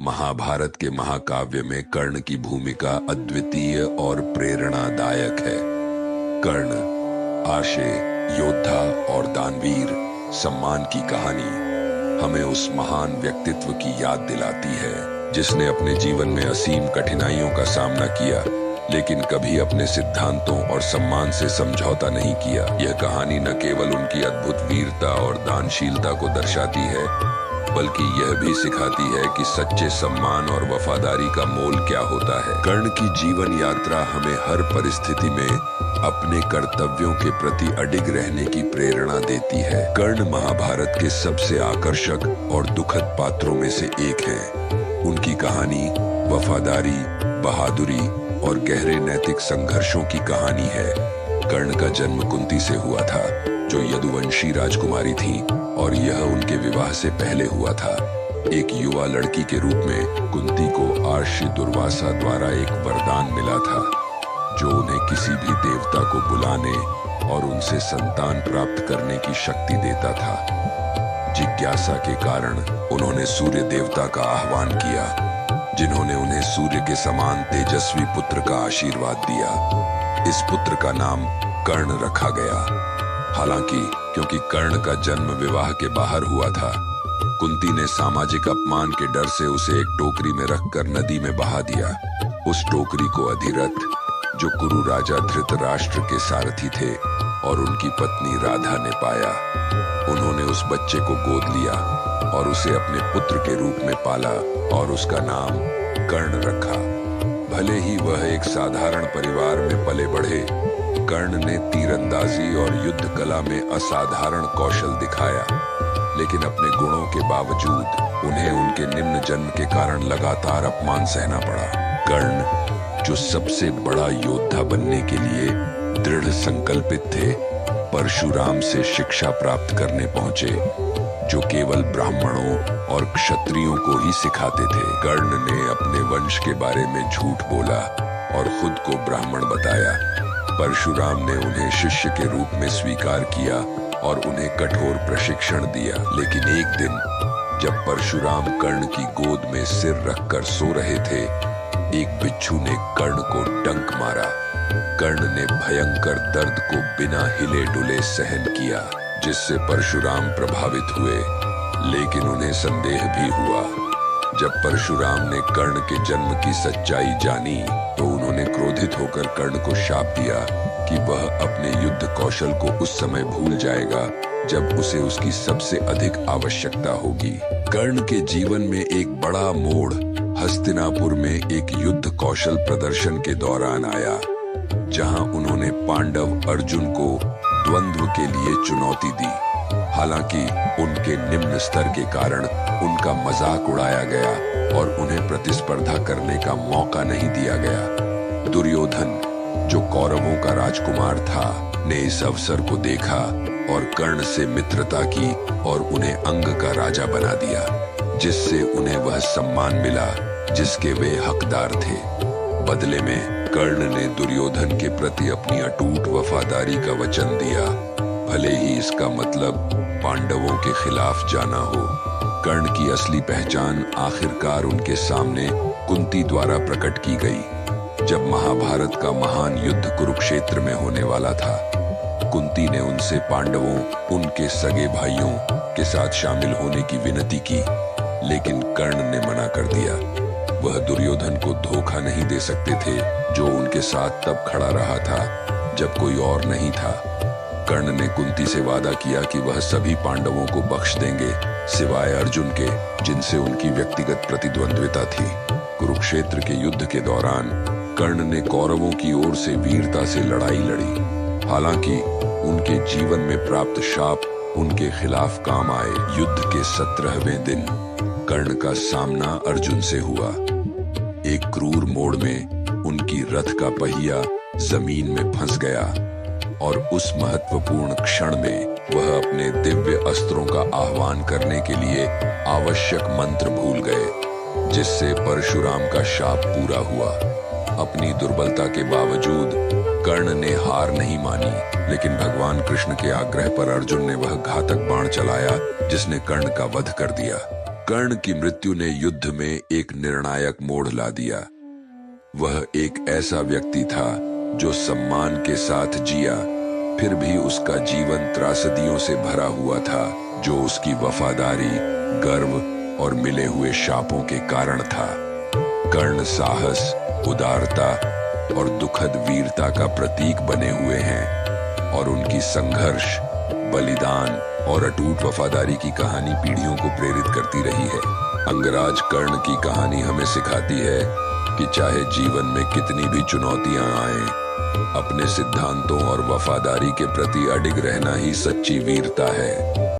महाभारत के महाकाव्य में कर्ण की भूमिका अद्वितीय और प्रेरणादायक है। कर्ण आशे, योद्धा और दानवीर सम्मान की कहानी हमें उस महान व्यक्तित्व की याद दिलाती है जिसने अपने जीवन में असीम कठिनाइयों का सामना किया, लेकिन कभी अपने सिद्धांतों और सम्मान से समझौता नहीं किया। यह कहानी न केवल उनकी अद्भुत वीरता और दानशीलता को दर्शाती है, बल्कि यह भी सिखाती है कि सच्चे सम्मान और वफादारी का मोल क्या होता है। कर्ण की जीवन यात्रा हमें हर परिस्थिति में अपने कर्तव्यों के प्रति अडिग रहने की प्रेरणा देती है। कर्ण महाभारत के सबसे आकर्षक और दुखद पात्रों में से एक है। उनकी कहानी वफादारी, बहादुरी और गहरे नैतिक संघर्षों की कहानी है। कर्ण का जन्म कुंती से हुआ था, जो यदुवंशी राजकुमारी थी, और यह उनके विवाह से पहले हुआ था। एक युवा लड़की के रूप में कुंती को आर्षि दुर्वासा द्वारा एक वरदान मिला था, जो उन्हें किसी भी देवता को बुलाने और उनसे संतान प्राप्त करने की शक्ति देता था। जिज्ञासा के कारण उन्होंने सूर्य देवता का आह्वान किया, जिन्होंने उन्हें सूर्य के समान तेजस्वी पुत्र का आशीर्वाद दिया। इस पुत्र का नाम कर्ण रखा गया। हालांकि क्योंकि कर्ण का जन्म विवाह के बाहर हुआ था, कुंती ने सामाजिक अपमान के डर से उसे एक टोकरी में रखकर नदी में बहा दिया। उस टोकरी को अधिरथ, जो कुरु राजा धृतराष्ट्र के सारथी थे, और उनकी पत्नी राधा ने पाया। उन्होंने उस बच्चे को गोद लिया और उसे अपने पुत्र के रूप में पाला और उसका नाम कर्ण रखा। भले ही वह एक साधारण परिवार में पले बढ़े, कर्ण ने तीरंदाजी और युद्ध कला में असाधारण कौशल दिखाया, लेकिन अपने गुणों के बावजूद उन्हें उनके निम्न जन्म के कारण लगातार अपमान सहना पड़ा। कर्ण, जो सबसे बड़ा योद्धा बनने के लिए दृढ़ संकल्पित थे, परशुराम से शिक्षा प्राप्त करने पहुंचे, जो केवल ब्राह्मणों और क्षत्रियों को ही सिखाते थे। कर्ण ने अपने वंश के बारे में झूठ बोला और खुद को ब्राह्मण बताया। परशुराम ने उन्हें शिष्य के रूप में स्वीकार किया और उन्हें कठोर प्रशिक्षण दिया। लेकिन एक दिन जब परशुराम कर्ण की गोद में सिर रखकर सो रहे थे, एक बिच्छू ने कर्ण को डंक मारा। कर्ण ने भयंकर दर्द को बिना हिले डुले सहन किया, जिससे परशुराम प्रभावित हुए, लेकिन उन्हें संदेह भी हुआ। जब परशुराम ने कर्ण के जन्म की सच्चाई जानी, तो उन्होंने क्रोधित होकर कर्ण को शाप दिया कि वह अपने युद्ध कौशल को उस समय भूल जाएगा जब उसे उसकी सबसे अधिक आवश्यकता होगी। कर्ण के जीवन में एक बड़ा मोड़ हस्तिनापुर में एक युद्ध कौशल प्रदर्शन के दौरान आया, जहां उन्होंने पांडव अर्जुन को द्वंद्व के लिए चुनौती दी। हालांकि उनके निम्न स्तर के कारण उनका मजाक उड़ाया गया और उन्हें प्रतिस्पर्धा करने का मौका नहीं दिया गया। दुर्योधन, जो कौरवों का राजकुमार था, ने इस अवसर को देखा और कर्ण से मित्रता की और उन्हें अंग का राजा बना दिया, जिससे उन्हें वह सम्मान मिला जिसके वे हकदार थे। बदले में कर्ण ने दुर्योधन के प्रति अपनी अटूट वफादारी का वचन दिया, भले ही इसका मतलब पांडवों के खिलाफ जाना हो। कर्ण की असली पहचान आखिरकार उनके सामने कुंती द्वारा प्रकट की गई। जब महाभारत का महान युद्ध कुरुक्षेत्र में होने वाला था, कुंती ने उनसे पांडवों, उनके सगे भाइयों के साथ शामिल होने की विनती की, लेकिन कर्ण ने मना कर दिया। वह दुर्योधन को धोखा नहीं दे सकते थे, जो उनके साथ तब खड़ा रहा था जब कोई और नहीं था। कर्ण ने कुंती से वादा किया कि वह सभी पांडवों को बख्श देंगे, सिवाय अर्जुन के, जिनसे उनकी व्यक्तिगत प्रतिद्वंद्विता थी। कुरुक्षेत्र के युद्ध के दौरान कर्ण ने कौरवों की ओर से वीरता से लड़ाई लड़ी। हालांकि उनके जीवन में प्राप्त शाप उनके खिलाफ काम आए। युद्ध के 17वें दिन कर्ण का सामना अर्जुन से हुआ। एक क्रूर मोड़ में उनकी रथ का पहिया जमीन में फंस गया और उस महत्वपूर्ण क्षण में वह अपने दिव्य अस्त्रों का आह्वान करने के लिए आवश्यक मंत्र भूल गए, जिससे परशुराम का शाप पूरा हुआ। अपनी दुर्बलता के बावजूद कर्ण ने हार नहीं मानी, लेकिन भगवान कृष्ण के आग्रह पर अर्जुन ने वह घातक बाण चलाया जिसने कर्ण का वध कर दिया। कर्ण की मृत्यु ने युद्ध में एक निर्णायक मोड़ ला दिया। वह एक ऐसा व्यक्ति था जो सम्मान के साथ जिया, फिर भी उसका जीवन त्रासदियों से भरा हुआ था, जो उसकी वफादारी, गर्व और मिले हुए शापों के कारण था। कर्ण साहस, उदारता और दुखद वीरता का प्रतीक बने हुए हैं और उनकी संघर्ष, बलिदान और अटूट वफादारी की कहानी पीढ़ियों को प्रेरित करती रही है। अंगराज कर्ण की कहानी हमें सिखाती है कि चाहे जीवन में कितनी भी चुनौतियां आएं, अपने सिद्धांतों और वफादारी के प्रति अडिग रहना ही सच्ची वीरता है।